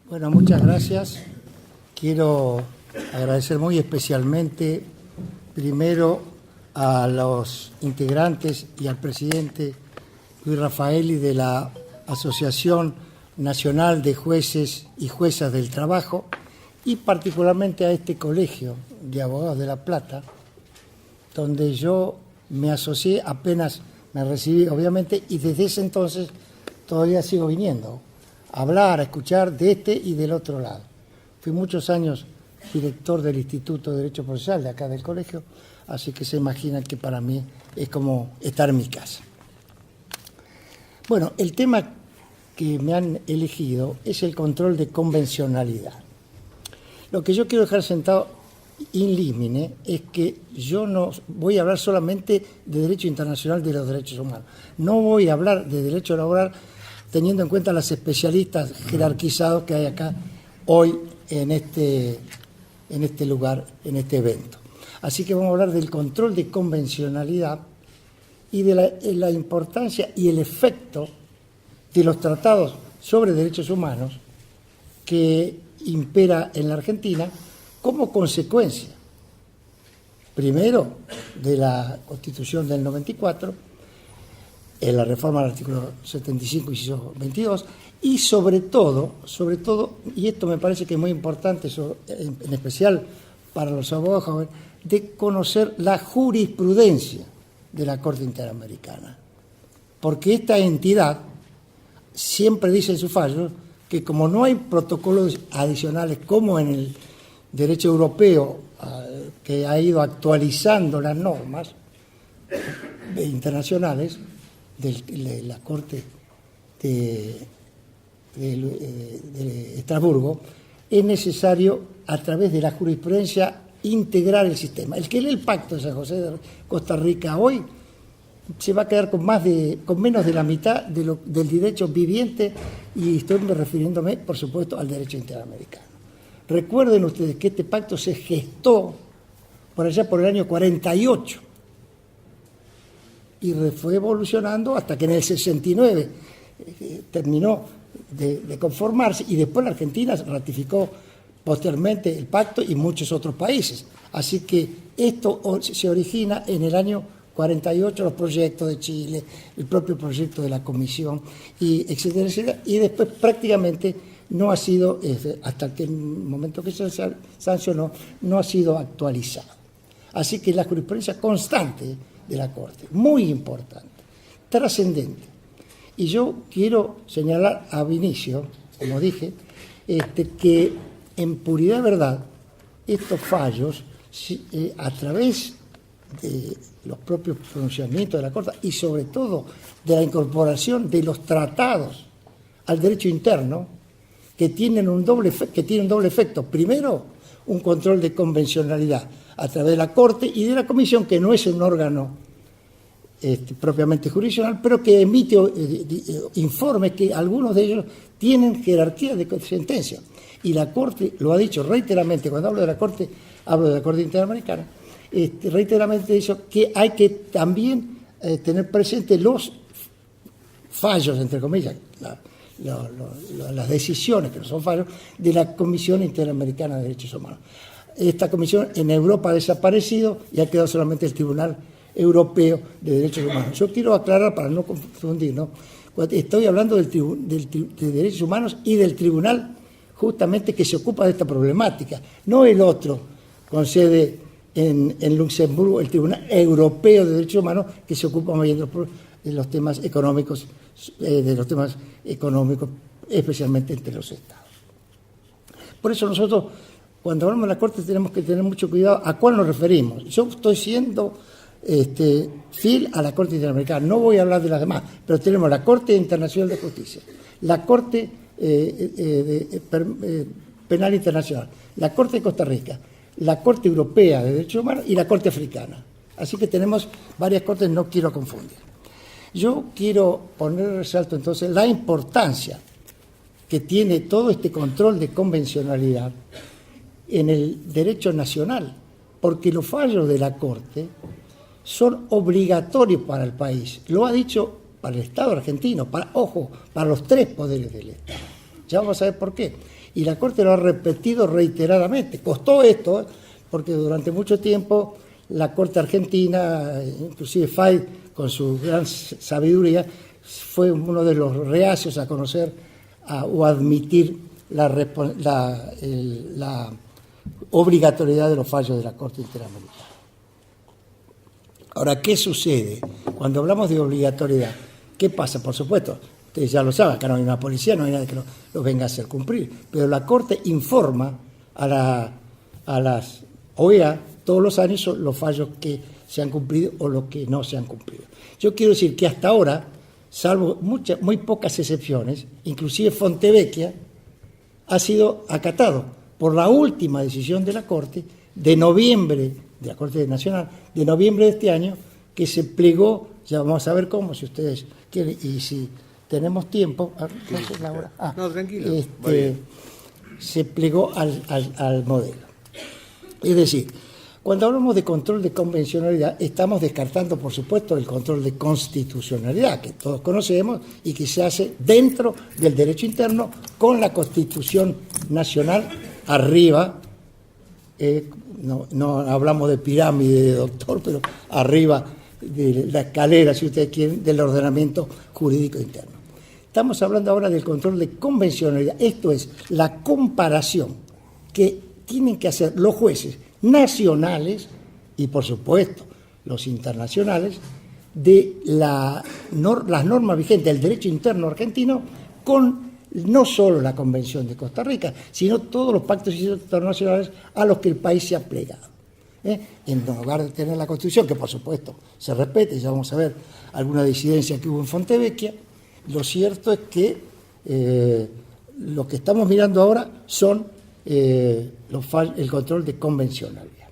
Bueno, muchas gracias. Quiero agradecer muy especialmente, primero, a los integrantes y al presidente Luis Rafaeli de la Asociación Nacional de Jueces y Juezas del Trabajo y particularmente a este colegio de abogados de La Plata, donde yo me asocié apenas me recibí, obviamente, y desde ese entonces todavía sigo viniendo a hablar, a escuchar de este y del otro lado. Fui muchos años director del Instituto de Derecho Procesal de acá del colegio, así que se imaginan que para mí es como estar en mi casa. Bueno, el tema que me han elegido es el control de convencionalidad. Lo que yo quiero dejar sentado in limine es que yo no voy a hablar solamente de derecho internacional de los derechos humanos. No voy a hablar de derecho laboral teniendo en cuenta las especialistas jerarquizados que hay acá hoy en este lugar, en este evento. Así que vamos a hablar del control de convencionalidad y de la importancia y el efecto de los tratados sobre derechos humanos que impera en la Argentina como consecuencia, primero, de la Constitución del 94, en la reforma del artículo 75, inciso 22, y sobre todo, y esto me parece que es muy importante, en especial para los abogados jóvenes, de conocer la jurisprudencia de la Corte Interamericana. Porque esta entidad siempre dice en su fallo que como no hay protocolos adicionales como en el derecho europeo, que ha ido actualizando las normas internacionales de la Corte de Estrasburgo, es necesario, a través de la jurisprudencia, integrar el sistema. El que lee el Pacto de San José de Costa Rica hoy se va a quedar con menos de la mitad del derecho viviente, y estoy refiriéndome, por supuesto, al derecho interamericano. Recuerden ustedes que este pacto se gestó por allá por el año 48 y fue evolucionando hasta que en el 69 terminó de conformarse, y después la Argentina ratificó posteriormente el pacto y muchos otros países. Así que esto se origina en el año 48, los proyectos de Chile, el propio proyecto de la Comisión, y etcétera, etcétera, y después prácticamente no ha sido, hasta el momento que se sancionó, no ha sido actualizado. Así que la jurisprudencia constante de la Corte, muy importante, trascendente. Y yo quiero señalar a Vinicio, como dije, que en puridad de verdad, estos fallos, a través de los propios pronunciamientos de la Corte y sobre todo de la incorporación de los tratados al derecho interno, que tienen un doble efecto. Primero, un control de convencionalidad a través de la Corte y de la Comisión, que no es un órgano propiamente jurisdiccional, pero que emite informes que algunos de ellos tienen jerarquía de sentencia. Y la Corte lo ha dicho reiteradamente, cuando hablo de la Corte, hablo de la Corte Interamericana, reiteradamente dicho que hay que también tener presente los fallos, entre comillas, las decisiones, que no son fallos, de la Comisión Interamericana de Derechos Humanos. Esta comisión en Europa ha desaparecido y ha quedado solamente el Tribunal Europeo de Derechos Humanos. Yo quiero aclarar, para no confundir, ¿no? Estoy hablando de Derechos Humanos y del Tribunal justamente que se ocupa de esta problemática, no el otro, con sede en Luxemburgo, el Tribunal Europeo de Derechos Humanos, que se ocupa más bien de los temas económicos, especialmente entre los Estados. Por eso nosotros, cuando hablamos de la Corte, tenemos que tener mucho cuidado a cuál nos referimos. Yo estoy siendo fiel a la Corte Interamericana, no voy a hablar de las demás, pero tenemos la Corte Internacional de Justicia, la Corte Penal Internacional, la Corte de Costa Rica, la Corte Europea de Derechos Humanos y la Corte Africana. Así que tenemos varias cortes, no quiero confundir. Yo quiero poner en resalto entonces la importancia que tiene todo este control de convencionalidad en el derecho nacional, porque los fallos de la Corte son obligatorios para el país. Lo ha dicho para el Estado argentino, para los tres poderes del Estado. Ya vamos a ver por qué. Y la Corte lo ha repetido reiteradamente. Costó esto, porque durante mucho tiempo la Corte argentina, inclusive Fay, con su gran sabiduría, fue uno de los reacios a conocer o admitir la obligatoriedad de los fallos de la Corte Interamericana. Ahora, ¿qué sucede? Cuando hablamos de obligatoriedad, ¿qué pasa? Por supuesto, ustedes ya lo saben, acá no hay una policía, no hay nadie que lo venga a hacer cumplir, pero la Corte informa a las OEA todos los años los fallos que se han cumplido o los que no se han cumplido. Yo quiero decir que hasta ahora, salvo muy pocas excepciones, inclusive Fontevecchia ha sido acatado por la última decisión de la Corte de noviembre, de la Corte Nacional, de noviembre de este año, que se plegó, ya vamos a ver cómo, si ustedes quieren, y si tenemos tiempo, no, tranquilo, se plegó al modelo. Es decir, cuando hablamos de control de convencionalidad, estamos descartando, por supuesto, el control de constitucionalidad, que todos conocemos y que se hace dentro del derecho interno con la Constitución Nacional arriba. No hablamos de pirámide, doctor, pero arriba de la escalera, si ustedes quieren, del ordenamiento jurídico interno. Estamos hablando ahora del control de convencionalidad, esto es la comparación que tienen que hacer los jueces nacionales y, por supuesto, los internacionales de las normas vigentes del derecho interno argentino con no solo la Convención de Costa Rica, sino todos los pactos internacionales a los que el país se ha plegado. En lugar de tener la Constitución, que por supuesto se respete, ya vamos a ver alguna disidencia que hubo en Fontevecchia, lo cierto es que lo que estamos mirando ahora son el control de convencionalidad.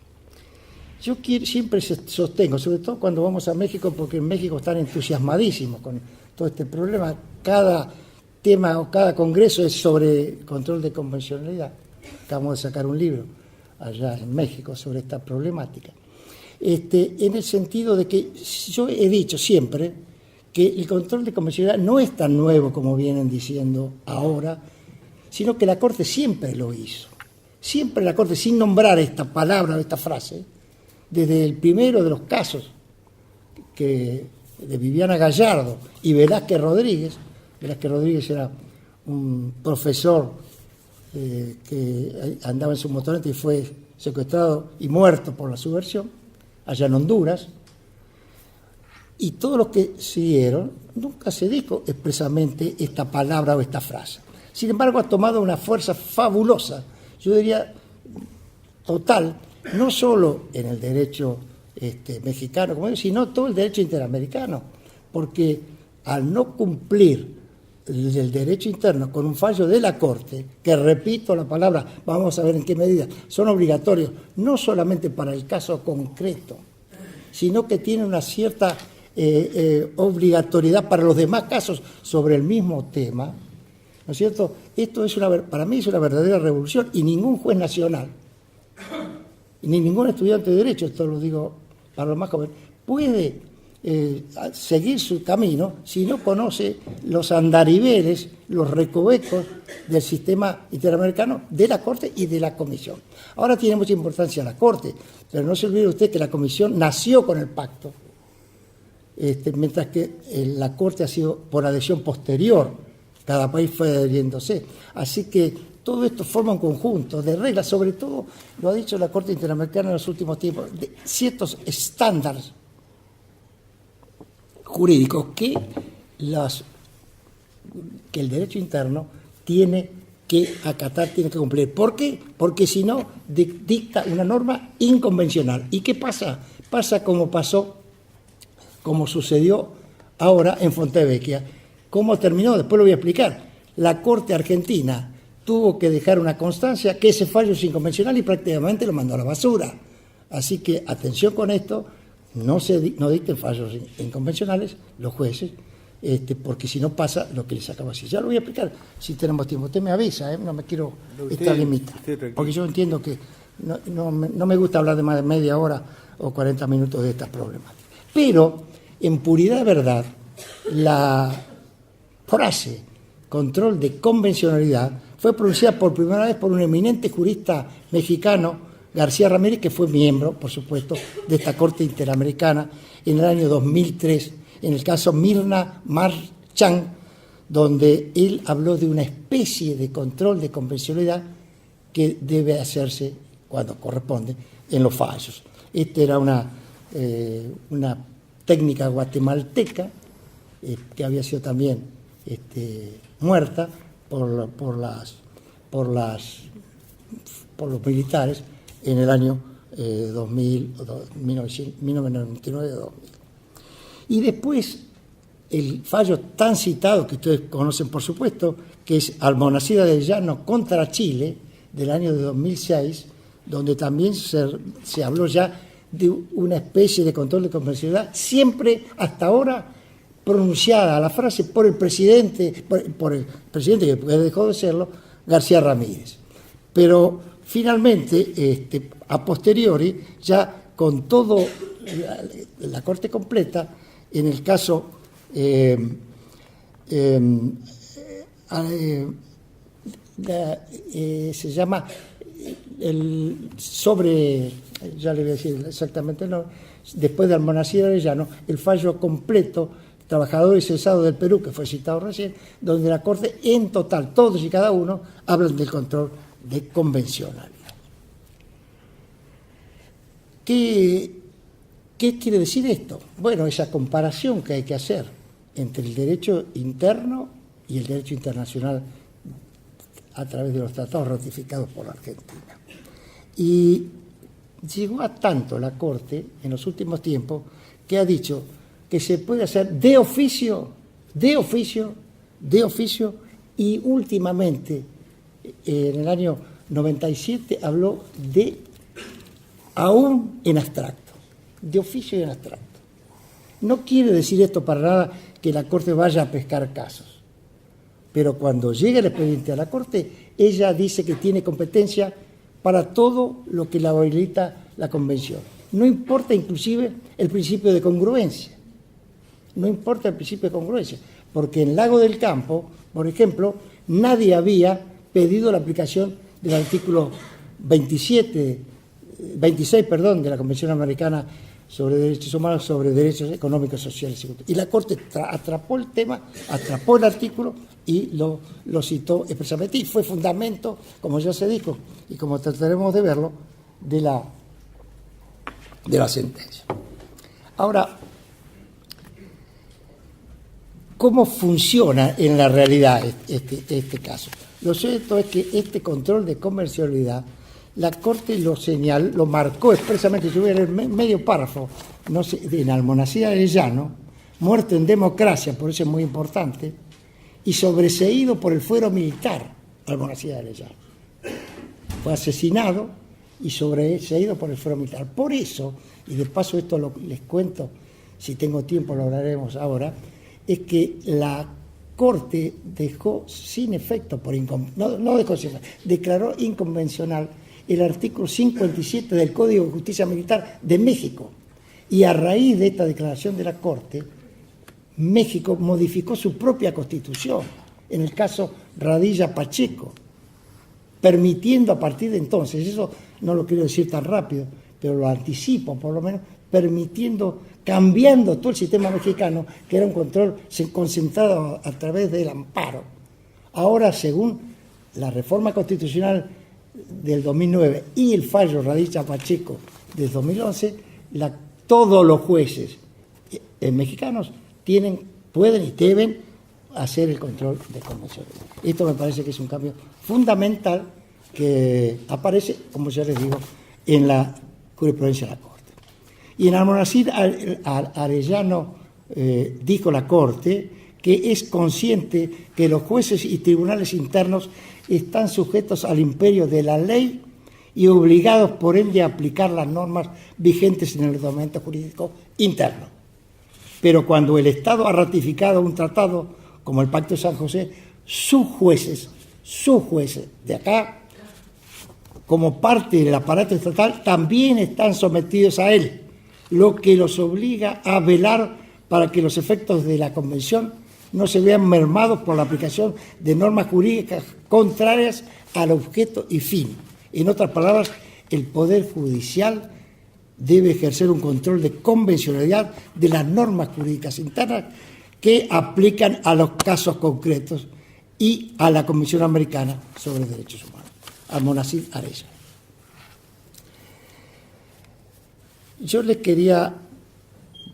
Yo siempre sostengo, sobre todo cuando vamos a México, porque en México están entusiasmadísimos con todo este problema, cada tema o cada congreso es sobre control de convencionalidad. Acabamos de sacar un libro allá en México sobre esta problemática. En el sentido de que yo he dicho siempre que el control de convencionalidad no es tan nuevo como vienen diciendo ahora, sino que la Corte siempre lo hizo. Siempre la Corte, sin nombrar esta palabra o esta frase, desde el primero de los casos de Viviana Gallardo y Velázquez Rodríguez era un profesor que andaba en su motoneta y fue secuestrado y muerto por la subversión, allá en Honduras, y todos los que siguieron, nunca se dijo expresamente esta palabra o esta frase. Sin embargo, ha tomado una fuerza fabulosa, yo diría total, no solo en el derecho mexicano, como digo, sino todo el derecho interamericano, porque al no cumplir el derecho interno con un fallo de la Corte, que repito la palabra, vamos a ver en qué medida, son obligatorios, no solamente para el caso concreto, sino que tienen una cierta obligatoriedad para los demás casos sobre el mismo tema, ¿no es cierto? Esto es para mí es una verdadera revolución y ningún juez nacional, ni ningún estudiante de Derecho, esto lo digo para los más jóvenes, puede seguir su camino si no conoce los andariveles, los recovecos del sistema interamericano, de la Corte y de la Comisión. Ahora tiene mucha importancia la Corte, pero no se olvide usted que la Comisión nació con el pacto, mientras que la Corte ha sido por adhesión posterior, cada país fue adheriéndose. Así que todo esto forma un conjunto de reglas, sobre todo, lo ha dicho la Corte Interamericana en los últimos tiempos, de ciertos estándares jurídicos que el derecho interno tiene que acatar, tiene que cumplir. ¿Por qué? Porque si no, dicta una norma inconvencional. ¿Y qué pasa? Pasa como sucedió ahora en Fontevecchia. ¿Cómo terminó? Después lo voy a explicar. La Corte Argentina tuvo que dejar una constancia que ese fallo es inconvencional y prácticamente lo mandó a la basura. Así que atención con esto, no dicten fallos inconvencionales los jueces, porque si no pasa lo que les acabo de decir. Ya lo voy a explicar si tenemos tiempo. Usted me avisa, no me quiero estar limitado, porque yo entiendo que no me gusta hablar de más de media hora o 40 minutos de estas problemáticas. Pero, en puridad de verdad, la frase control de convencionalidad fue pronunciada por primera vez por un eminente jurista mexicano, García Ramírez, que fue miembro, por supuesto, de esta Corte Interamericana en el año 2003, en el caso Mirna Marchand, donde él habló de una especie de control de convencionalidad que debe hacerse cuando corresponde en los fallos. Esta era una técnica guatemalteca que había sido también muerta por los militares en el año 1999-2000. Y después, el fallo tan citado que ustedes conocen, por supuesto, que es Almonacid Arellano contra Chile, del año de 2006, donde también se habló ya de una especie de control de convencionalidad, siempre hasta ahora pronunciada la frase por el presidente, por el presidente que dejó de serlo, García Ramírez. Pero finalmente, a posteriori, ya con todo la Corte completa, en el caso se llama ya le voy a decir exactamente, no, después de Almonacid Arellano, el fallo completo, trabajadores cesados del Perú, que fue citado recién, donde la Corte en total, todos y cada uno, hablan del control de convencionalidad. ¿Qué quiere decir esto? Bueno, esa comparación que hay que hacer entre el derecho interno y el derecho internacional a través de los tratados ratificados por la Argentina. Y llegó a tanto la Corte en los últimos tiempos que ha dicho que se puede hacer de oficio, y últimamente, en el año 97, habló de aún en abstracto, de oficio y en abstracto. No quiere decir esto para nada que la Corte vaya a pescar casos, pero cuando llega el expediente a la Corte, ella dice que tiene competencia para todo lo que la habilita la Convención. No importa inclusive el principio de congruencia. No importa el principio de congruencia, porque en Lago del Campo, por ejemplo, nadie había pedido la aplicación del artículo 26 de la Convención Americana sobre Derechos Humanos, sobre Derechos Económicos, Sociales y Culturales. Y la Corte atrapó el tema, atrapó el artículo y lo citó expresamente. Y fue fundamento, como ya se dijo, y como trataremos de verlo, de la sentencia. Ahora, ¿cómo funciona en la realidad este caso? Lo cierto es que este control de convencionalidad, la Corte lo señaló, lo marcó expresamente. Yo voy a leer medio párrafo, no sé, en Almonacid Arellano, muerto en democracia, por eso es muy importante, y sobreseído por el fuero militar, Almonacid Arellano. Fue asesinado y sobreseído por el fuero militar. Por eso, y de paso esto les cuento, si tengo tiempo lo hablaremos ahora, es que la Corte dejó sin efecto, declaró inconvencional el artículo 57 del Código de Justicia Militar de México. Y a raíz de esta declaración de la Corte, México modificó su propia constitución, en el caso Radilla Pacheco, permitiendo a partir de entonces, eso no lo quiero decir tan rápido, pero lo anticipo por lo menos, cambiando todo el sistema mexicano, que era un control concentrado a través del amparo. Ahora, según la reforma constitucional del 2009 y el fallo Radilla Pacheco del 2011, todos los jueces mexicanos pueden y deben hacer el control de convencionalidad. Esto me parece que es un cambio fundamental que aparece, como ya les digo, en la jurisprudencia de la Corte. Y en Almonacid Arellano dijo la Corte que es consciente que los jueces y tribunales internos están sujetos al imperio de la ley y obligados por ende a aplicar las normas vigentes en el ordenamiento jurídico interno. Pero cuando el Estado ha ratificado un tratado como el Pacto de San José, sus jueces de acá, como parte del aparato estatal, también están sometidos a él, lo que los obliga a velar para que los efectos de la Convención no se vean mermados por la aplicación de normas jurídicas contrarias al objeto y fin. En otras palabras, el Poder Judicial debe ejercer un control de convencionalidad de las normas jurídicas internas que aplican a los casos concretos y a la Comisión Americana sobre Derechos Humanos, a Monacid Arella. Yo les quería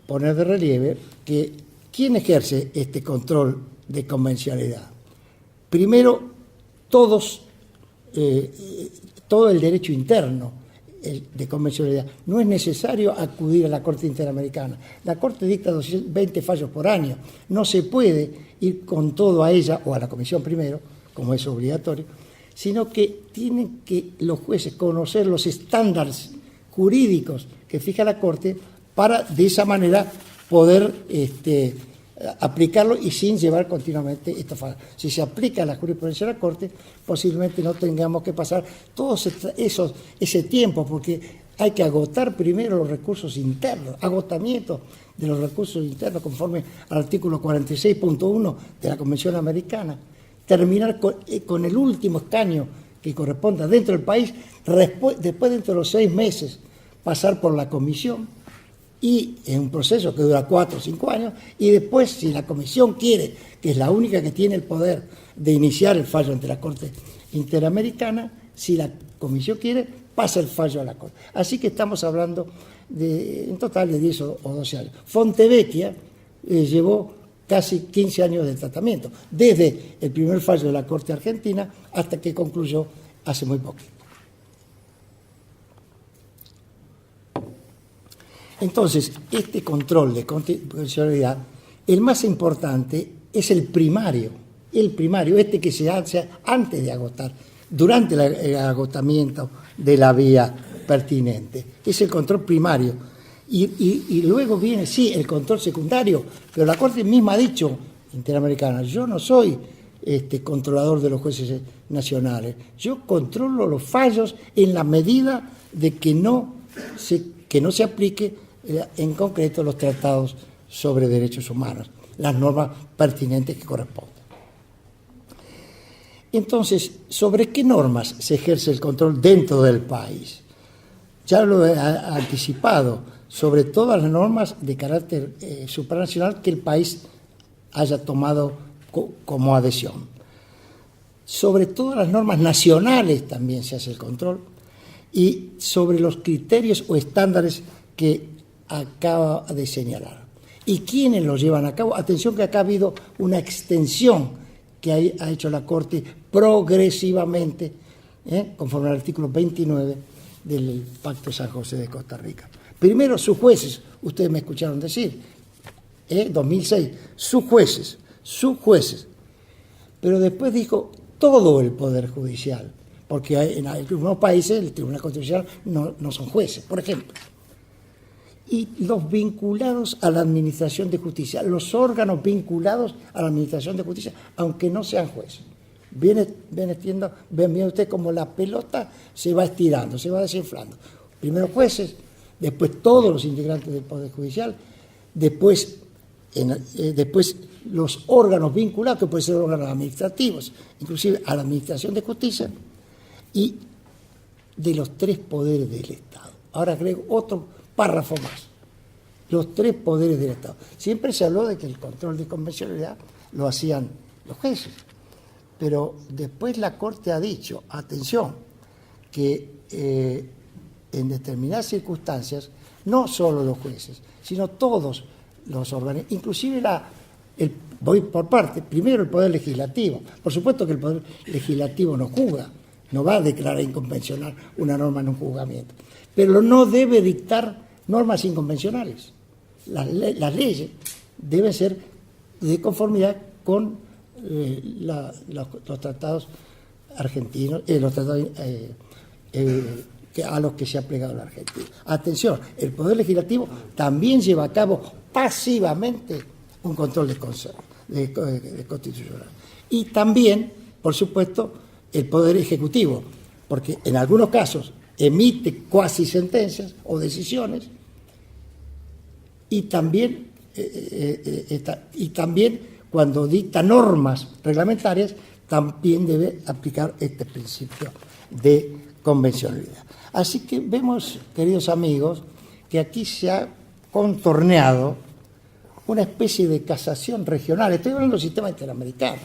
poner de relieve que ¿quién ejerce este control de convencionalidad? Primero, todo el derecho interno de convencionalidad. No es necesario acudir a la Corte Interamericana. La Corte dicta 220 fallos por año. No se puede ir con todo a ella o a la Comisión primero, como es obligatorio, sino que tienen que los jueces conocer los estándares jurídicos que fija la Corte para de esa manera poder aplicarlo y sin llevar continuamente esta falta. Si se aplica la jurisprudencia de la Corte, posiblemente no tengamos que pasar todo ese tiempo, porque hay que agotar primero los recursos internos, agotamiento de los recursos internos conforme al artículo 46.1 de la Convención Americana, terminar con el último escaño que corresponda dentro del país, después dentro de los 6 meses pasar por la comisión, y en un proceso que dura 4 o 5 años, y después, si la comisión quiere, que es la única que tiene el poder de iniciar el fallo ante la Corte Interamericana, si la comisión quiere, pasa el fallo a la Corte. Así que estamos hablando en total de 10 o 12 años. Fontevecchia llevó casi 15 años de tratamiento, desde el primer fallo de la Corte Argentina hasta que concluyó hace muy poco. Entonces, este control de constitucionalidad, el más importante es el primario, que se hace antes de agotar, durante el agotamiento de la vía pertinente. Es el control primario. Y luego viene, sí, el control secundario, pero la Corte misma ha dicho, Interamericana, yo no soy controlador de los jueces nacionales, yo controlo los fallos en la medida de que no se aplique en concreto los tratados sobre derechos humanos, las normas pertinentes que corresponden. Entonces, ¿sobre qué normas se ejerce el control dentro del país? Ya lo he anticipado, sobre todas las normas de carácter supranacional que el país haya tomado como adhesión. Sobre todas las normas nacionales también se hace el control, y sobre los criterios o estándares que acaba de señalar. ¿Y quiénes los llevan a cabo? Atención que acá ha habido una extensión que ha hecho la Corte progresivamente, conforme al artículo 29 del Pacto San José de Costa Rica. Primero, sus jueces, ustedes me escucharon decir, 2006, sus jueces. Pero después dijo todo el Poder Judicial, porque en algunos países el Tribunal Constitucional no son jueces, por ejemplo. Y los vinculados a la Administración de Justicia, los órganos vinculados a la Administración de Justicia, aunque no sean jueces. Ven usted como la pelota se va estirando, se va desinflando. Primero jueces, después todos los integrantes del Poder Judicial, después los órganos vinculados, que pueden ser órganos administrativos, inclusive a la Administración de Justicia, y de los 3 poderes del Estado. Ahora agrego otro párrafo más. Los 3 poderes del Estado. Siempre se habló de que el control de convencionalidad lo hacían los jueces, pero después la Corte ha dicho, atención, que en determinadas circunstancias, no solo los jueces, sino todos los órganos, inclusive voy por parte, primero el Poder Legislativo. Por supuesto que el Poder Legislativo no juzga, no va a declarar inconvencional una norma en un juzgamiento, pero no debe dictar normas inconvencionales. Las leyes deben ser de conformidad con los tratados argentinos, los tratados a los que se ha plegado la Argentina. Atención, el Poder Legislativo también lleva a cabo pasivamente un control de constitucional. Y también, por supuesto, el Poder Ejecutivo, porque en algunos casos emite cuasi sentencias o decisiones, y también cuando dicta normas reglamentarias, también debe aplicar este principio de convencionalidad. Así que vemos, queridos amigos, que aquí se ha contorneado una especie de casación regional. Estoy hablando del sistema interamericano.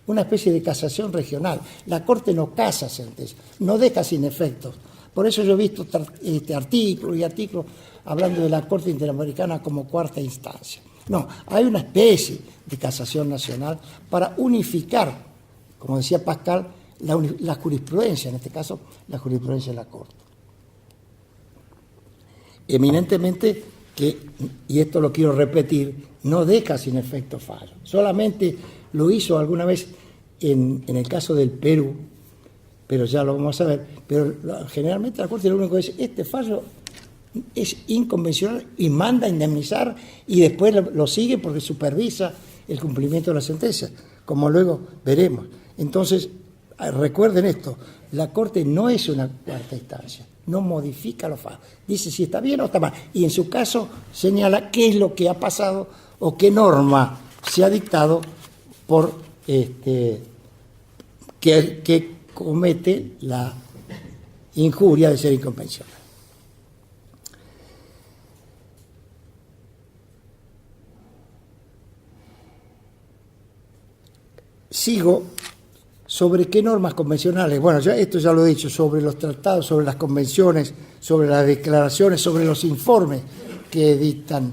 Una especie de casación regional. La Corte no casa sentencias, no deja sin efectos. Por eso yo he visto artículos y artículos hablando de la Corte Interamericana como cuarta instancia. No, hay una especie de casación nacional para unificar, como decía Pascal, la jurisprudencia, en este caso la jurisprudencia de la Corte. Eminentemente que, y esto lo quiero repetir, no deja sin efecto fallo. Solamente lo hizo alguna vez en el caso del Perú, pero ya lo vamos a ver, pero generalmente la Corte lo único que dice, este fallo es inconvencional y manda a indemnizar y después lo sigue porque supervisa el cumplimiento de la sentencia, como luego veremos. Entonces, recuerden esto, la Corte no es una cuarta instancia, no modifica los fallos, dice si está bien o está mal, y en su caso señala qué es lo que ha pasado o qué norma se ha dictado por que comete la injuria de ser inconvencional. Sigo sobre qué normas convencionales. Bueno, esto ya lo he dicho, sobre los tratados, sobre las convenciones, sobre las declaraciones, sobre los informes que dictan,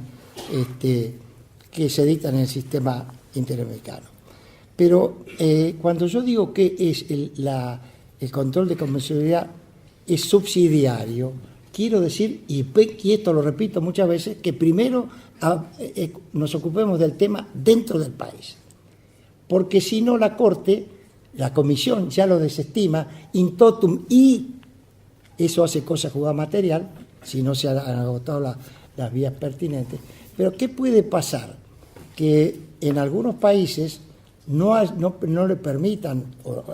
que se dictan en el sistema interamericano. Pero cuando yo digo que es el control de convencionalidad es subsidiario, quiero decir, y esto lo repito muchas veces, que primero nos ocupemos del tema dentro del país. Porque si no la Corte, la Comisión ya lo desestima in totum y eso hace cosa jugada material, si no se han agotado las vías pertinentes. Pero ¿qué puede pasar? Que en algunos países no le permitan,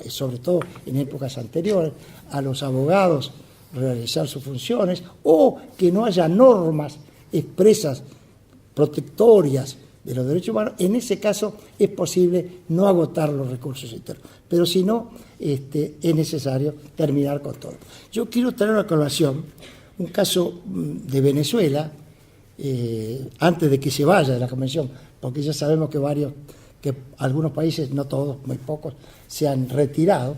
sobre todo en épocas anteriores, a los abogados realizar sus funciones o que no haya normas expresas protectorias de los derechos humanos. En ese caso es posible no agotar los recursos internos, pero si no, es necesario terminar con todo. Yo quiero traer a colación un caso de Venezuela, antes de que se vaya de la Convención, porque ya sabemos que algunos países, no todos, muy pocos, se han retirado.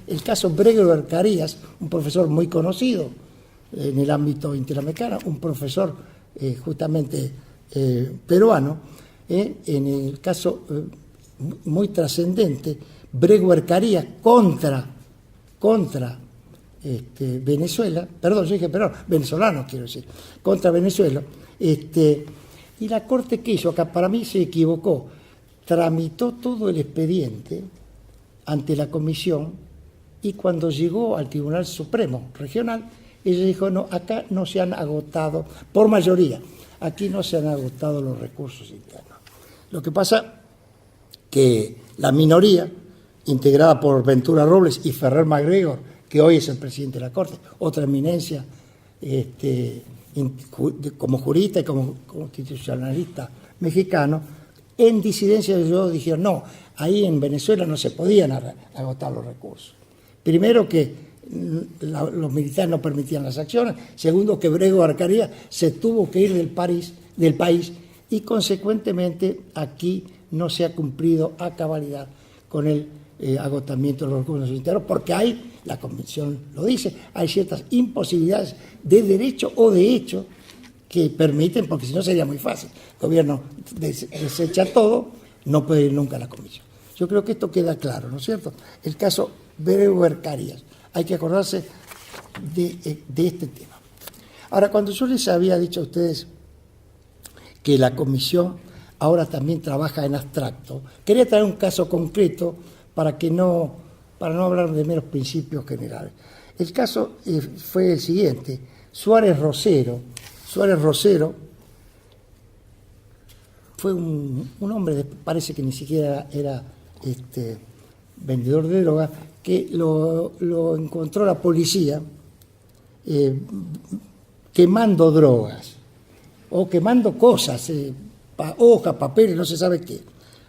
El caso Bregover Carías, un profesor muy conocido en el ámbito interamericano, un profesor justamente peruano, en el caso muy trascendente, Bregover Carías contra Venezuela, perdón, yo dije venezolano quiero decir, contra Venezuela, y la Corte que hizo acá, para mí se equivocó, tramitó todo el expediente ante la Comisión y cuando llegó al Tribunal Supremo Regional, ella dijo, no, acá no se han agotado, por mayoría, aquí no se han agotado los recursos internos. Lo que pasa que la minoría, integrada por Ventura Robles y Ferrer MacGregor, que hoy es el presidente de la Corte, otra eminencia como jurista y como constitucionalista mexicano, en disidencia de ellos dijeron, no, ahí en Venezuela no se podían agotar los recursos. Primero que los militares no permitían las acciones, segundo que Bregover Carías se tuvo que ir del país y consecuentemente aquí no se ha cumplido a cabalidad con el agotamiento de los recursos internos, porque hay, la Convención lo dice, hay ciertas imposibilidades de derecho o de hecho que permiten, porque si no sería muy fácil. El gobierno desecha todo, no puede ir nunca a la Comisión. Yo creo que esto queda claro, ¿no es cierto? El caso Bregover Carías. Hay que acordarse de este tema. Ahora, cuando yo les había dicho a ustedes que la Comisión ahora también trabaja en abstracto, quería traer un caso concreto para no hablar de meros principios generales. El caso fue el siguiente. Suárez Rosero fue un hombre, parece que ni siquiera era vendedor de droga, que lo encontró la policía quemando drogas o quemando cosas, hojas, papeles, no se sabe qué.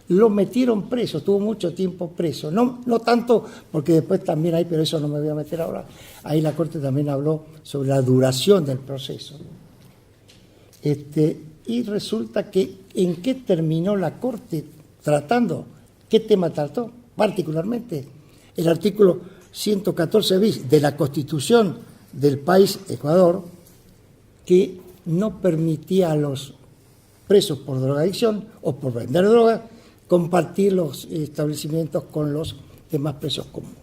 lo metieron preso, tuvo mucho tiempo preso. No tanto, porque después también hay, pero eso no me voy a meter ahora, ahí la Corte también habló sobre la duración del proceso. Y resulta que ¿en qué terminó la Corte tratando? ¿Qué tema trató? Particularmente el artículo 114 bis de la Constitución del país Ecuador, que no permitía a los presos por drogadicción o por vender droga compartir los establecimientos con los demás presos comunes.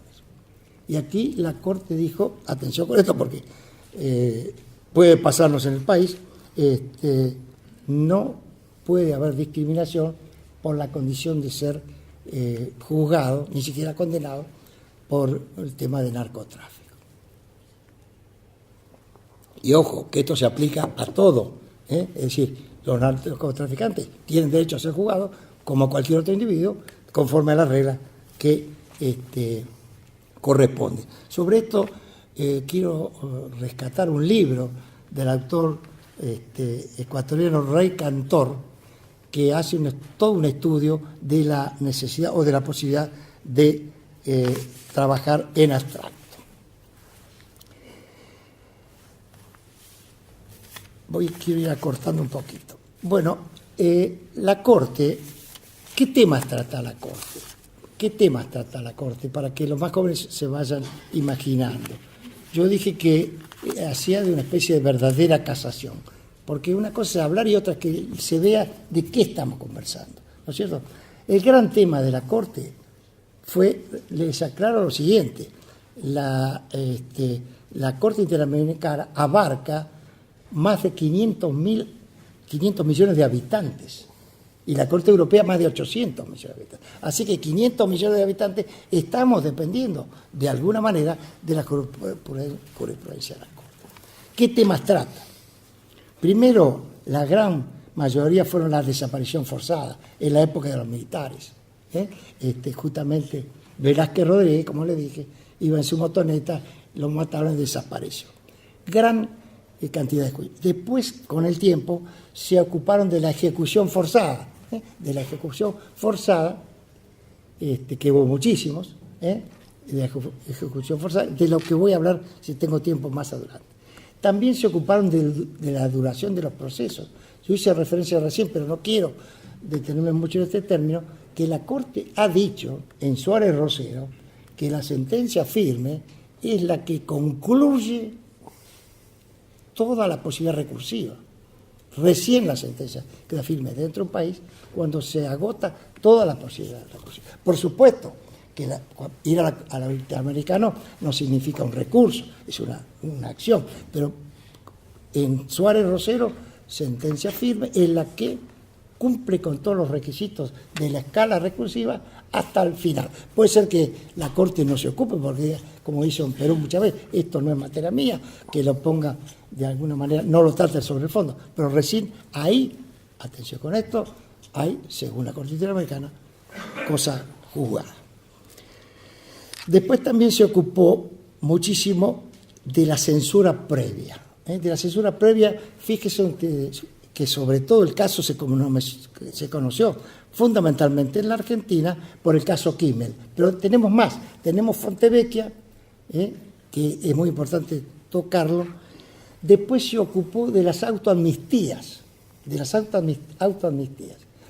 Y aquí la Corte dijo, atención con esto porque puede pasarnos en el país, no puede haber discriminación por la condición de ser juzgado, ni siquiera condenado, por el tema de narcotráfico. Y ojo, que esto se aplica a todo, es decir, los narcotraficantes tienen derecho a ser juzgados como cualquier otro individuo, conforme a las reglas que corresponden. Sobre esto quiero rescatar un libro del autor ecuatoriano Rey Cantor, que hace todo un estudio de la necesidad o de la posibilidad de trabajar en abstracto. Quiero ir acortando un poquito. Bueno, la Corte, ¿qué temas trata la Corte? ¿Qué temas trata la Corte? Para que los más jóvenes se vayan imaginando. Yo dije que hacía de una especie de verdadera casación, porque una cosa es hablar y otra es que se vea de qué estamos conversando, ¿no es cierto? El gran tema de la Corte fue, les aclaro lo siguiente, la Corte Interamericana abarca más de 500 millones de habitantes, y la Corte Europea más de 800 millones de habitantes. Así que 500 millones de habitantes estamos dependiendo, de alguna manera, de la jurisprudencia de la Corte. ¿Qué temas trata? Primero, la gran mayoría fueron la desaparición forzada, en la época de los militares. Justamente Velázquez Rodríguez, como le dije, iba en su motoneta, lo mataron y desapareció. Gran cantidad de juicios. Después, con el tiempo, se ocuparon de la ejecución forzada, de la ejecución forzada, que hubo muchísimos, de la ejecución forzada, de lo que voy a hablar si tengo tiempo más adelante. También se ocuparon de la duración de los procesos. Yo hice referencia recién, pero no quiero detenerme mucho en este término, que la Corte ha dicho en Suárez Rosero que la sentencia firme es la que concluye toda la posibilidad recursiva. Recién la sentencia queda firme dentro de un país cuando se agota toda la posibilidad recursiva. Por supuesto que ir a la interamericana no significa un recurso, es una acción, pero en Suárez Rosero, sentencia firme en la que cumple con todos los requisitos de la escala recursiva hasta el final. Puede ser que la Corte no se ocupe, porque, como hizo en Perú muchas veces, esto no es materia mía, que lo ponga de alguna manera, no lo trate sobre el fondo, pero recién ahí, atención con esto, hay, según la Corte Interamericana, cosa juzgada. Después también se ocupó muchísimo de la censura previa. De la censura previa, fíjese que sobre todo el caso se conoció fundamentalmente en la Argentina por el caso Kimmel, pero tenemos más, tenemos Fontevecchia, que es muy importante tocarlo. Después se ocupó de las autoamnistías,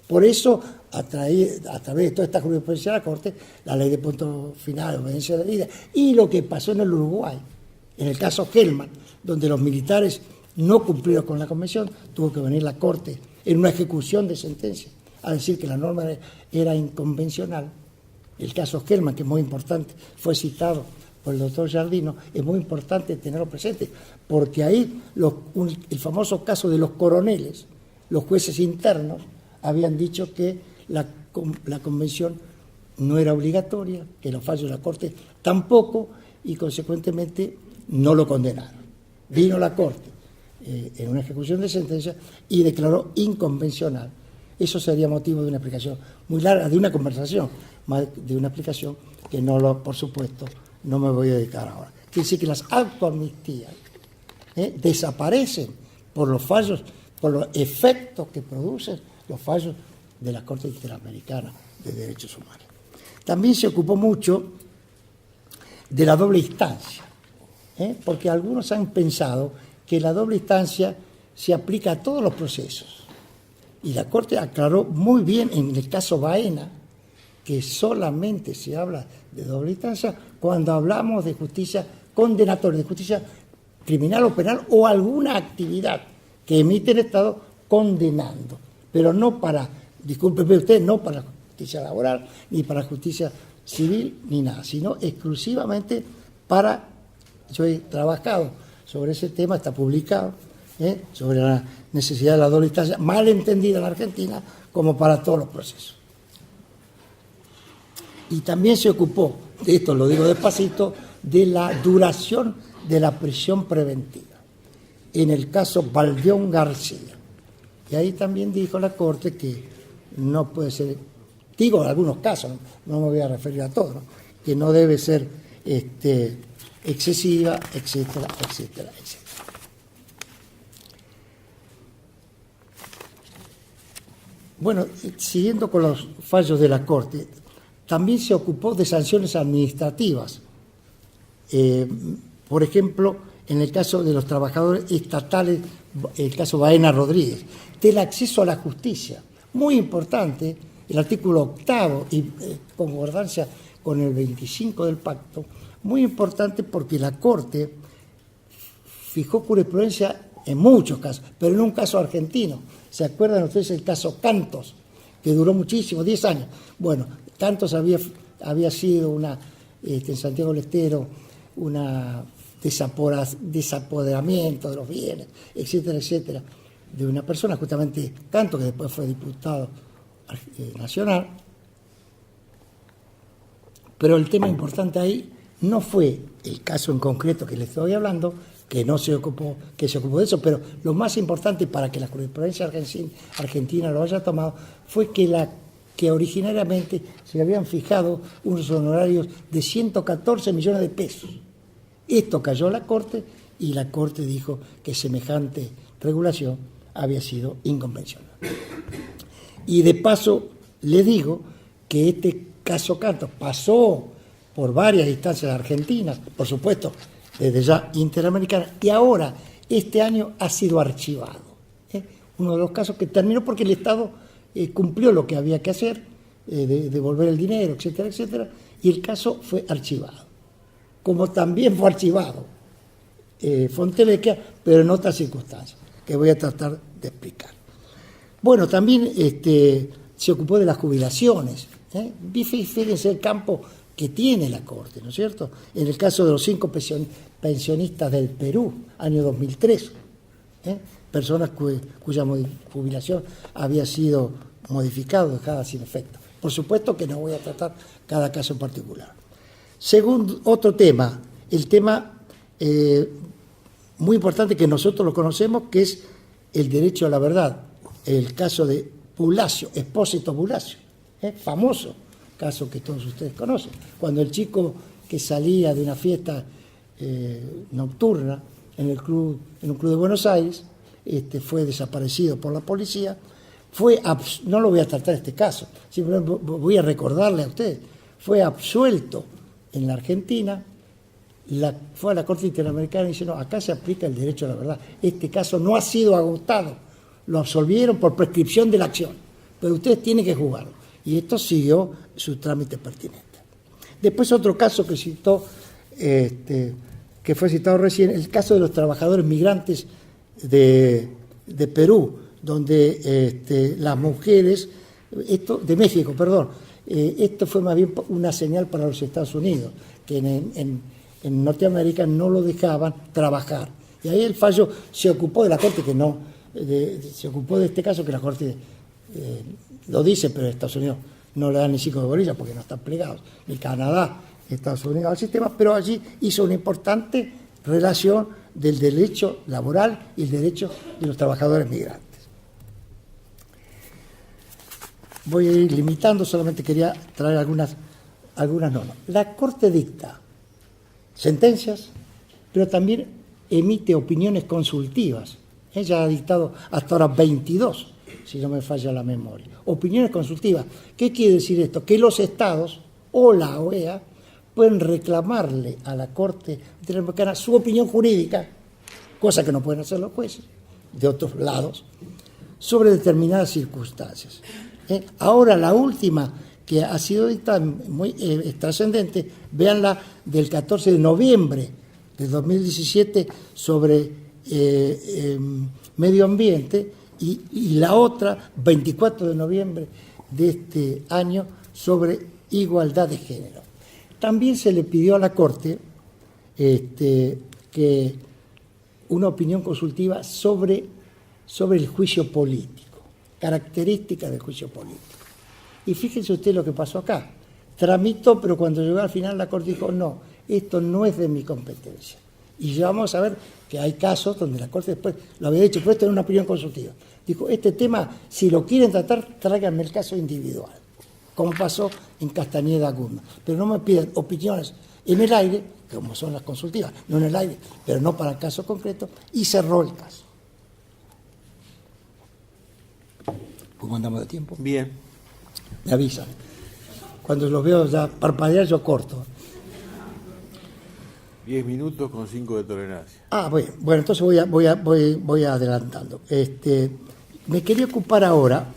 Por eso, a través de toda esta jurisprudencia de la Corte, la ley de punto final, obediencia de la vida, y lo que pasó en el Uruguay, en el caso Hellman, donde los militares no cumplieron con la convención, tuvo que venir la Corte en una ejecución de sentencia a decir que la norma era inconvencional. El caso Hellman, que es muy importante, fue citado por el doctor Giardino, es muy importante tenerlo presente, porque ahí el famoso caso de los coroneles, los jueces internos, habían dicho que la convención no era obligatoria, que los fallos de la Corte tampoco, y consecuentemente no lo condenaron. Vino la Corte en una ejecución de sentencia y declaró inconvencional. Eso sería motivo de una explicación muy larga, de una conversación, más de una explicación que por supuesto, no me voy a dedicar ahora. Quiere decir que las autoamnistías desaparecen por los fallos, por los efectos que producen los fallos de la Corte Interamericana de Derechos Humanos. También se ocupó mucho de la doble instancia, porque algunos han pensado que la doble instancia se aplica a todos los procesos. Y la Corte aclaró muy bien en el caso Baena que solamente se habla de doble instancia cuando hablamos de justicia condenatoria, de justicia criminal o penal o alguna actividad que emite el Estado condenando, pero no para, discúlpeme usted, no para justicia laboral, ni para justicia civil, ni nada, sino exclusivamente para, yo he trabajado sobre ese tema, está publicado, sobre la necesidad de la doble instancia, mal entendida en la Argentina, como para todos los procesos. Y también se ocupó, de esto lo digo despacito, de la duración de la prisión preventiva, en el caso Baldeón García. Y ahí también dijo la Corte que no puede ser, digo en algunos casos, no me voy a referir a todos, ¿no?, que no debe ser excesiva, etcétera, etcétera, etcétera. Bueno, siguiendo con los fallos de la Corte, también se ocupó de sanciones administrativas. Por ejemplo, en el caso de los trabajadores estatales, el caso Baena Rodríguez, del acceso a la justicia. Muy importante, el artículo 8, y concordancia con el 25 del pacto, muy importante porque la Corte fijó jurisprudencia en muchos casos, pero en un caso argentino. ¿Se acuerdan ustedes el caso Cantos, que duró muchísimo, 10 años? Bueno, Cantos había sido en Santiago del Estero, una desapoderamiento de los bienes, etcétera, etcétera, de una persona, justamente Cantos, que después fue diputado nacional. Pero el tema importante ahí no fue el caso en concreto que les estoy hablando, que se ocupó de eso, pero lo más importante para que la jurisprudencia argentina lo haya tomado fue que originariamente se habían fijado unos honorarios de 114 millones de pesos. Esto cayó a la Corte y la Corte dijo que semejante regulación había sido inconvencional. Y de paso le digo que este caso Cantos pasó por varias instancias argentinas, por supuesto, desde ya interamericana, y ahora, este año, ha sido archivado. Uno de los casos que terminó porque el Estado cumplió lo que había que hacer, devolver el dinero, etcétera, etcétera, y el caso fue archivado. Como también fue archivado Fontevecchia, pero en otras circunstancias, que voy a tratar de explicar. Bueno, también se ocupó de las jubilaciones. Fíjense el campo que tiene la Corte, ¿no es cierto? En el caso de los 5 pensionistas del Perú, año 2003, personas cuya jubilación había sido modificada, dejada sin efecto. Por supuesto que no voy a tratar cada caso en particular. Segundo, otro tema, el tema muy importante que nosotros lo conocemos, que es el derecho a la verdad. El caso de Bulacio, Expósito Bulacio, famoso caso que todos ustedes conocen, cuando el chico que salía de una fiesta nocturna en un club de Buenos Aires fue desaparecido por la policía, no lo voy a tratar este caso, simplemente voy a recordarle a ustedes, fue absuelto en la Argentina, fue a la Corte Interamericana y dice, no, acá se aplica el derecho a la verdad, este caso no ha sido agotado, lo absolvieron por prescripción de la acción, pero ustedes tienen que jugarlo. Y esto siguió su trámite pertinente. Después otro caso que citó, que fue citado recién, el caso de los trabajadores migrantes de Perú, donde las mujeres, de México, perdón, esto fue más bien una señal para los Estados Unidos, que en Norteamérica no lo dejaban trabajar. Y ahí el fallo se ocupó de la Corte, se ocupó de este caso que la Corte lo dice, pero Estados Unidos no le dan ni 5 de bolilla porque no están plegados, ni Canadá, ni Estados Unidos al sistema, pero allí hizo una importante relación del derecho laboral y el derecho de los trabajadores migrantes. Voy a ir limitando, solamente quería traer algunas normas. La Corte dicta sentencias, pero también emite opiniones consultivas. Ella ha dictado hasta ahora 22 si no me falla la memoria. Opiniones consultivas. ¿Qué quiere decir esto? Que los estados o la OEA pueden reclamarle a la Corte Interamericana su opinión jurídica, cosa que no pueden hacer los jueces de otros lados, sobre determinadas circunstancias. Ahora la última que ha sido dictada, muy trascendente, véanla, del 14 de noviembre de 2017 sobre medio ambiente, y la otra, 24 de noviembre de este año, sobre igualdad de género. También se le pidió a la Corte que una opinión consultiva sobre el juicio político, características del juicio político. Y fíjense usted lo que pasó acá. Tramitó, pero cuando llegó al final la Corte dijo, no, esto no es de mi competencia. Y ya vamos a ver que hay casos donde la Corte después lo había dicho, pero esto es una opinión consultiva. Dijo, este tema, si lo quieren tratar, tráiganme el caso individual, como pasó en Castañeda Guzmán. Pero no me piden opiniones en el aire, como son las consultivas, no en el aire, pero no para el caso concreto, y cerró el caso. ¿Cómo andamos de tiempo? Bien. Me avisan. Cuando los veo ya parpadear, yo corto. 10 minutos con 5 de tolerancia. Bueno, entonces voy adelantando. Me quería ocupar ahora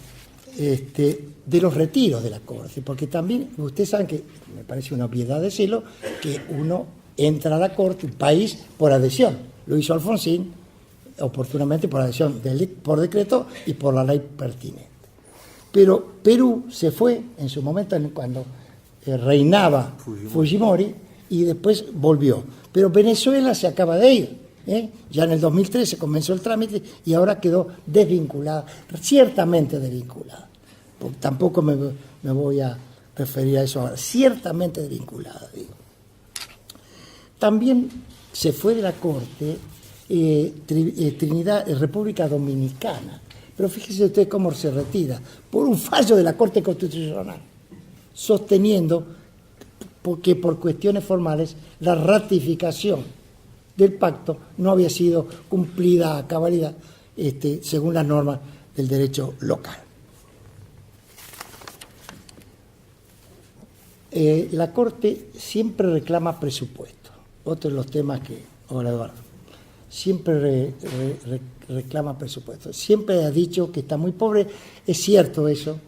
de los retiros de la Corte, porque también ustedes saben que, me parece una obviedad decirlo, que uno entra a la Corte, un país, por adhesión. Lo hizo Alfonsín, oportunamente por adhesión por decreto y por la ley pertinente. Pero Perú se fue en su momento cuando reinaba Fujimori, y después volvió. Pero Venezuela se acaba de ir. Ya en el 2013 comenzó el trámite y ahora quedó desvinculada, ciertamente desvinculada. Porque tampoco me voy a referir a eso ahora. Ciertamente desvinculada, digo. También se fue de la Corte República Dominicana. Pero fíjese usted cómo se retira, por un fallo de la Corte Constitucional, sosteniendo que por cuestiones formales la ratificación del pacto no había sido cumplida a cabalidad según las normas del derecho local. La Corte siempre reclama presupuesto. Otro de los temas que, hola Eduardo, siempre reclama presupuesto. Siempre ha dicho que está muy pobre, es cierto eso,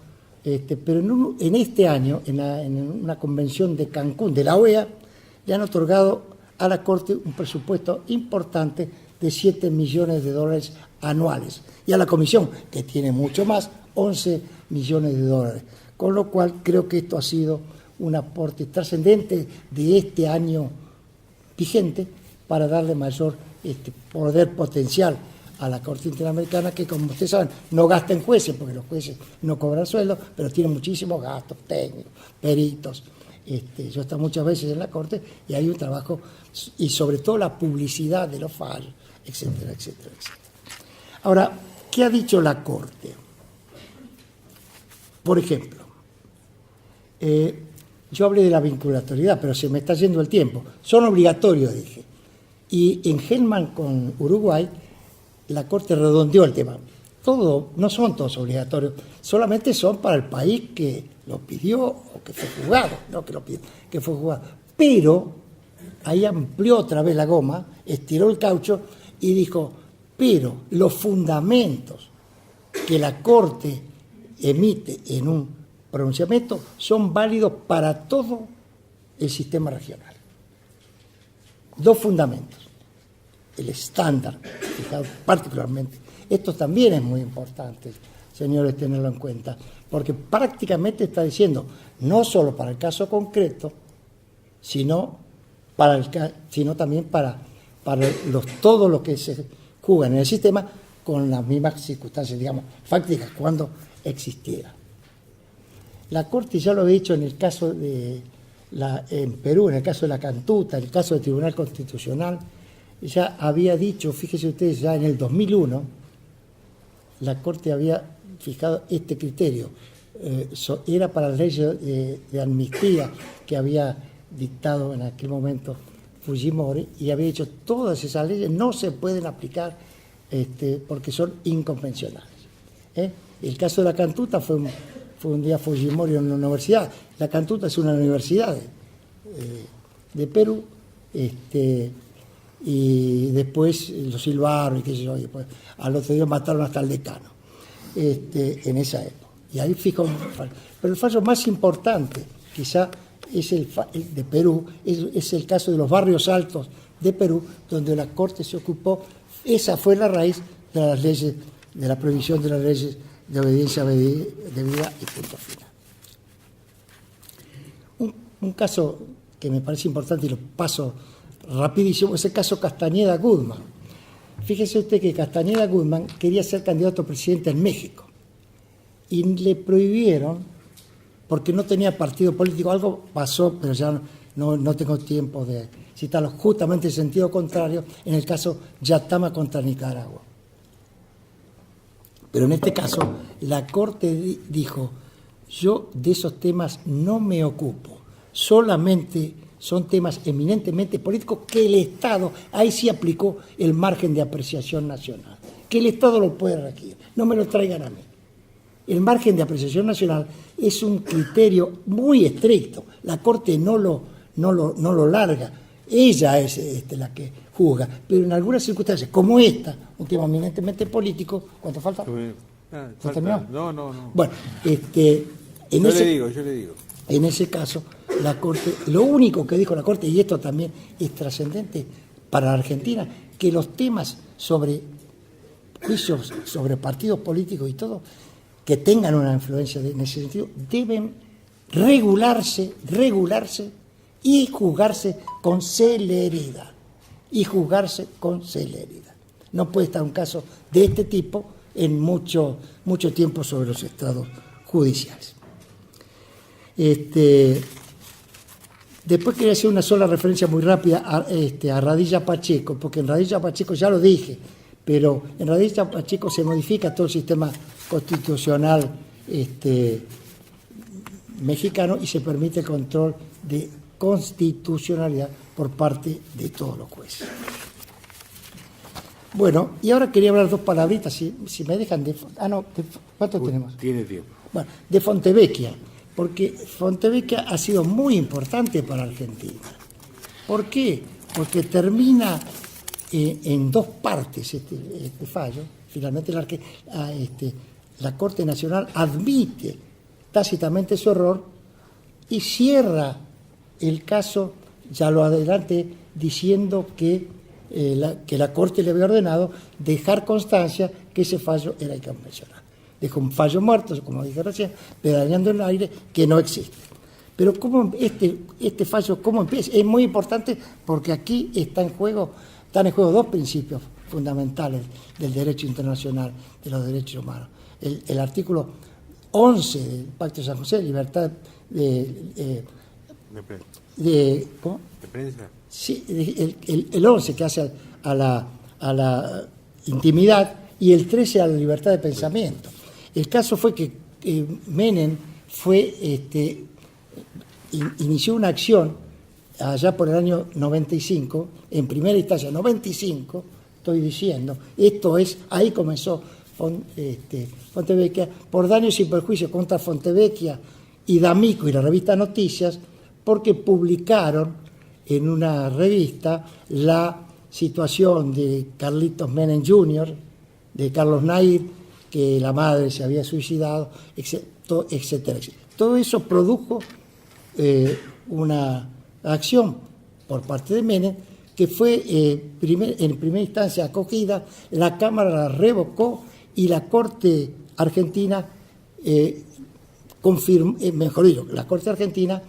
pero en este año, en una convención de Cancún, de la OEA, le han otorgado a la Corte un presupuesto importante de $7 millones anuales. Y a la Comisión, que tiene mucho más, $11 millones. Con lo cual creo que esto ha sido un aporte trascendente de este año vigente para darle mayor poder potencial a la Corte Interamericana, que como ustedes saben no gasta en jueces, porque los jueces no cobran sueldo, pero tienen muchísimos gastos técnicos, peritos. Yo he estado muchas veces en la Corte y hay un trabajo, y sobre todo la publicidad de los fallos, etcétera, etcétera, etcétera. Ahora, ¿qué ha dicho la Corte? Por ejemplo, yo hablé de la vinculatoriedad, pero se me está yendo el tiempo. Son obligatorios, dije. Y en Gelman con Uruguay, la Corte redondeó el tema. No son todos obligatorios, solamente son para el país que lo pidió o que fue juzgado, no que lo pidió, que fue juzgado. Pero ahí amplió otra vez la goma, estiró el caucho y dijo, pero los fundamentos que la Corte emite en un pronunciamiento son válidos para todo el sistema regional. Dos fundamentos. El estándar, fijado particularmente. Esto también es muy importante, señores, tenerlo en cuenta, porque prácticamente está diciendo, no solo para el caso concreto, sino también para todo lo que se juega en el sistema con las mismas circunstancias, digamos, fácticas, cuando existiera. La Corte ya lo he dicho en el caso en Perú, en el caso de la Cantuta, en el caso del Tribunal Constitucional, ya había dicho, fíjese ustedes, ya en el 2001, la Corte había fijado este criterio. Era para la ley de amnistía que había dictado en aquel momento Fujimori, y había dicho todas esas leyes no se pueden aplicar porque son inconvencionales. El caso de la Cantuta fue un día Fujimori en una universidad. La Cantuta es una universidad de Perú, y después lo silbaron y qué sé yo, y después al otro día mataron hasta el decano, en esa época. Y ahí fijó un fallo. Pero el fallo más importante, quizá, es el de Perú, es el caso de los barrios altos de Perú, donde la Corte se ocupó. Esa fue la raíz de las leyes, de la prohibición de las leyes de obediencia debida y punto final. Un caso que me parece importante y lo paso rapidísimo es el caso Castañeda-Guzmán. Fíjese usted que Castañeda-Guzmán quería ser candidato a presidente en México y le prohibieron porque no tenía partido político. Algo pasó, pero ya no tengo tiempo de citarlo, justamente en sentido contrario en el caso Yatama contra Nicaragua. Pero en este caso la Corte dijo: yo de esos temas no me ocupo, solamente son temas eminentemente políticos que el Estado, ahí sí aplicó el margen de apreciación nacional, que el Estado lo puede requerir, no me lo traigan a mí. El margen de apreciación nacional es un criterio muy estricto, la Corte no lo larga, ella es la que juzga, pero en algunas circunstancias, como esta, un tema eminentemente político, ¿cuánto falta? ¿No terminó? No. Bueno, Yo le digo. En ese caso, la Corte, lo único que dijo la Corte, y esto también es trascendente para la Argentina, que los temas sobre juicios, sobre partidos políticos y todo, que tengan una influencia en ese sentido, deben regularse y juzgarse con celeridad. No puede estar un caso de este tipo en mucho tiempo sobre los estrados judiciales. Después quería hacer una sola referencia muy rápida a Radilla Pacheco, porque en Radilla Pacheco ya lo dije, pero en Radilla Pacheco se modifica todo el sistema constitucional mexicano y se permite el control de constitucionalidad por parte de todos los jueces. Bueno, y ahora quería hablar dos palabritas, si me dejan ¿cuánto tenemos? Tiene tiempo. Bueno, de Fontevecchia, porque Fontevecchia ha sido muy importante para Argentina. ¿Por qué? Porque termina en dos partes este fallo. Finalmente la Corte Nacional admite tácitamente su error y cierra el caso, ya lo adelanté, diciendo que la Corte le había ordenado dejar constancia que ese fallo era inconvencional. Dejó un fallo muerto, como dije recién, pedañando en el aire, que no existe. Pero ¿cómo este fallo cómo empieza? Es muy importante porque aquí están en juego dos principios fundamentales del derecho internacional, de los derechos humanos. El artículo 11 del Pacto de San José, libertad ¿cómo? ¿De prensa? Sí, el 11 que hace a la intimidad y el 13 a la libertad de pensamiento. El caso fue que Menem inició una acción allá por el año 95, en primera instancia, 95, estoy diciendo, ahí comenzó Fontevecchia, por daños y perjuicios contra Fontevecchia y D'Amico y la revista Noticias, porque publicaron en una revista la situación de Carlitos Menem Jr., de Carlos Nair, que la madre se había suicidado, etcétera, etcétera. Todo eso produjo una acción por parte de Menem que fue en primera instancia acogida, la Cámara la revocó y la Corte Argentina la Corte Argentina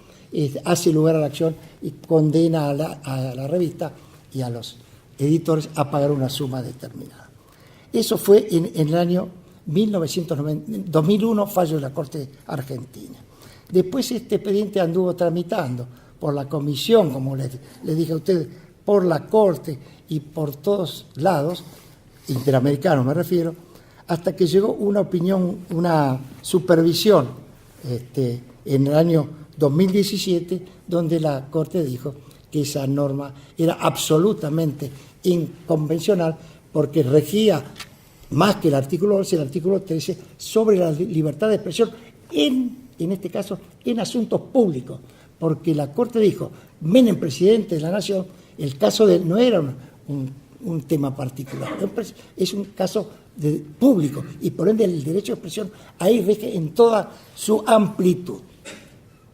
hace lugar a la acción y condena a la revista y a los editores a pagar una suma determinada. Eso fue en el año 2001, fallo de la Corte Argentina. Después este expediente anduvo tramitando por la comisión, como les dije a ustedes, por la Corte y por todos lados, interamericanos me refiero, hasta que llegó una opinión, una supervisión en el año 2017, donde la Corte dijo que esa norma era absolutamente inconvencional porque regía más que el artículo 11, el artículo 13, sobre la libertad de expresión en este caso, en asuntos públicos, porque la Corte dijo, Menem, presidente de la Nación, el caso de él no era un tema particular, es un caso público, y por ende el derecho de expresión ahí rige en toda su amplitud.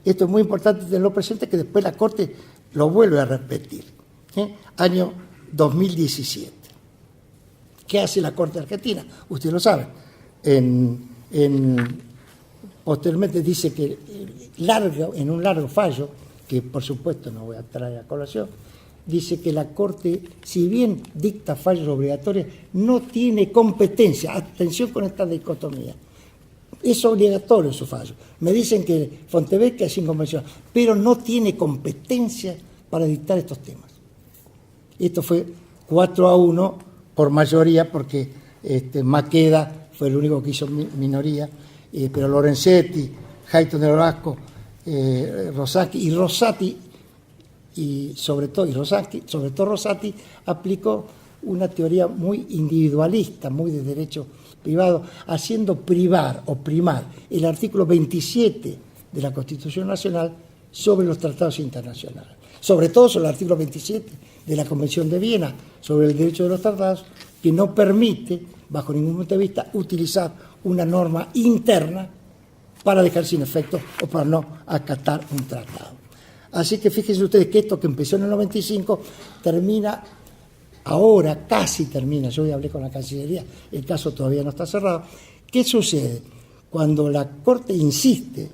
Esto es muy importante tenerlo presente, que después la Corte lo vuelve a repetir. Año 2017. ¿Qué hace la Corte Argentina? Ustedes lo saben. Posteriormente dice que en un largo fallo, que por supuesto no voy a traer a colación, dice que la Corte, si bien dicta fallos obligatorios, no tiene competencia. Atención con esta dicotomía. Es obligatorio su fallo. Me dicen que Fontevecchia es inconvencional, pero no tiene competencia para dictar estos temas. Esto fue 4-1 por mayoría, porque Maqueda fue el único que hizo minoría, pero Lorenzetti, Hayton de Orozco, Rosati, sobre todo Rosati, aplicó una teoría muy individualista, muy de derecho privado, haciendo privar o primar el artículo 27 de la Constitución Nacional sobre los tratados internacionales. Sobre todo sobre el artículo 27 de la Convención de Viena sobre el derecho de los tratados, que no permite, bajo ningún punto de vista, utilizar una norma interna para dejar sin efecto o para no acatar un tratado. Así que fíjense ustedes que esto que empezó en el 95 termina ahora, casi termina. Yo ya hablé con la Cancillería, el caso todavía no está cerrado. ¿Qué sucede? Cuando la Corte insiste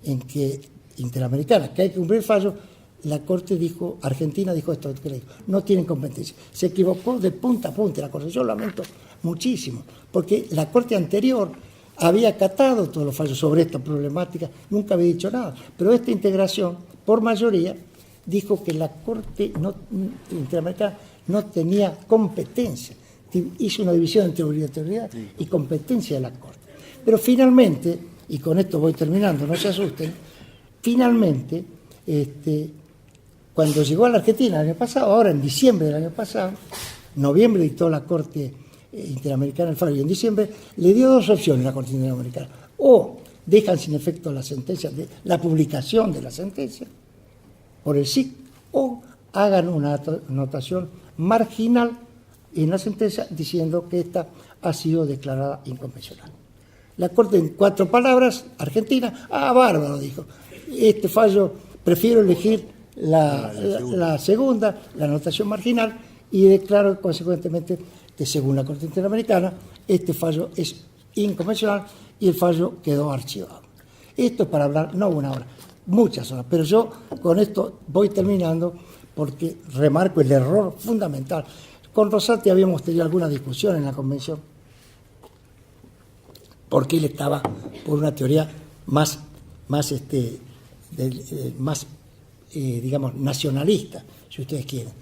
en que Interamericana, que hay que cumplir el fallo, la Corte dijo, Argentina dijo esto, no tienen competencia. Se equivocó de punta a punta la Corte. Yo lamento muchísimo, porque la Corte anterior había acatado todos los fallos sobre esta problemática, nunca había dicho nada. Pero esta integración, por mayoría, dijo que la Corte Interamericana no tenía competencia. Hizo una división entre obligatoriedad y competencia de la Corte. Pero finalmente, y con esto voy terminando, no se asusten, finalmente, cuando llegó a la Argentina el año pasado, ahora en diciembre del año pasado, noviembre dictó la Corte Interamericana el fallo, y en diciembre le dio dos opciones a la Corte Interamericana: o dejan sin efecto la sentencia, la publicación de la sentencia por el SIC, o hagan una anotación marginal en la sentencia diciendo que esta ha sido declarada inconvencional. La Corte, en 4 palabras, Argentina, bárbaro, dijo, este fallo prefiero elegir la segunda, la anotación marginal, y declaro consecuentemente que según la Corte Interamericana este fallo es inconvencional y el fallo quedó archivado. Esto es para hablar, no una hora, muchas horas, pero yo con esto voy terminando porque remarco el error fundamental. Con Rosati habíamos tenido alguna discusión en la convención porque él estaba por una teoría más digamos, nacionalista, si ustedes quieren,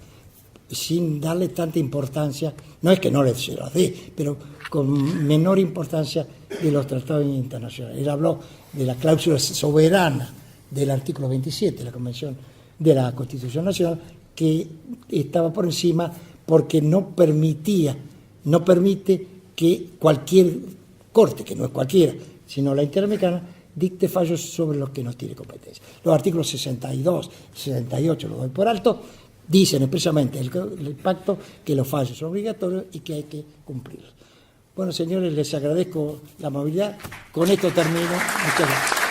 sin darle tanta importancia, no es que no le se los dé, pero con menor importancia de los tratados internacionales. Él habló de la cláusula soberana del artículo 27 de la Convención de la Constitución Nacional, que estaba por encima porque no permite que cualquier corte, que no es cualquiera, sino la Interamericana, dicte fallos sobre los que no tiene competencia. Los artículos 62, 68, los doy por alto, dicen expresamente el pacto que los fallos son obligatorios y que hay que cumplirlos. Bueno, señores, les agradezco la amabilidad. Con esto termino. Muchas gracias.